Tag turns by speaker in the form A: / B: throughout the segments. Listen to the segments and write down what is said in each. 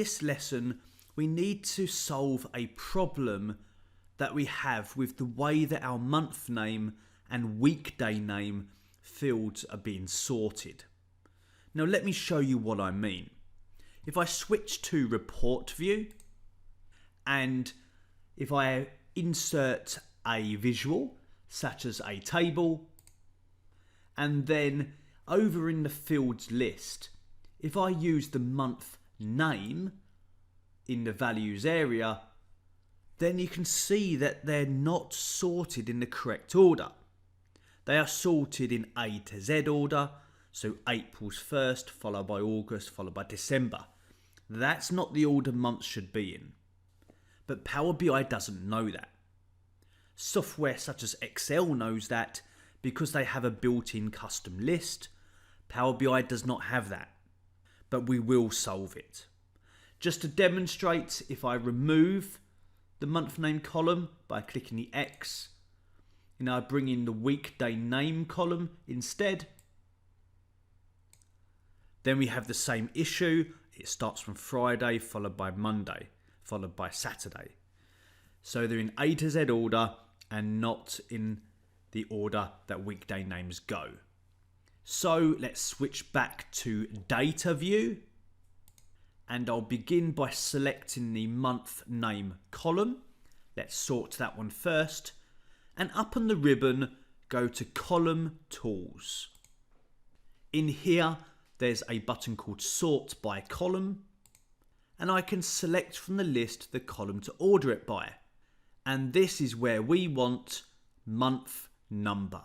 A: this lesson, we need to solve a problem that we have with the way that our month name and weekday name fields are being sorted. Now let me show you what I mean. If I switch to report view, and if I insert a visual such as a table, and then over in the fields list, if I use the month name in the values area, then you can see that they're not sorted in the correct order. They are sorted in A to Z order, so April's first, followed by August, followed by December. That's not the order months should be in. But Power BI doesn't know that. Software such as Excel knows that because they have a built-in custom list. Power BI does not have that, but we will solve it. Just to demonstrate, if I remove the month name column by clicking the X, and I bring in the weekday name column instead, then we have the same issue. It starts from Friday, followed by Monday, followed by Saturday. So they're in A to Z order and not in the order that weekday names go. So let's switch back to data view, and I'll begin by selecting the month name column. Let's sort that one first, and up on the ribbon go to column tools. In here there's a button called sort by column, and I can select from the list the column to order it by, and this is where we want month number.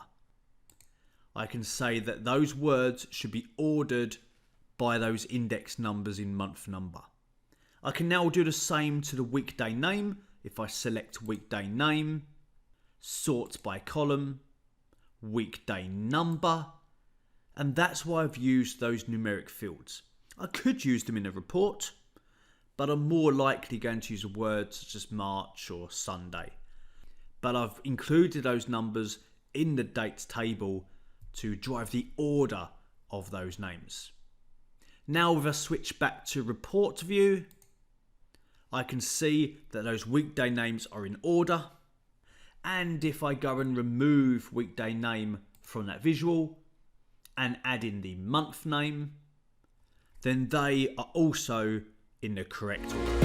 A: I can say that those words should be ordered by those index numbers in month number. I can now do the same to the weekday name. If I select weekday name, sort by column, weekday number, and that's why I've used those numeric fields. I could use them in a report, but I'm more likely going to use a word such as March or Sunday. But I've included those numbers in the dates table to drive the order of those names. Now if I switch back to report view, I can see that those weekday names are in order. And if I go and remove weekday name from that visual and add in the month name, then they are also in the correct order.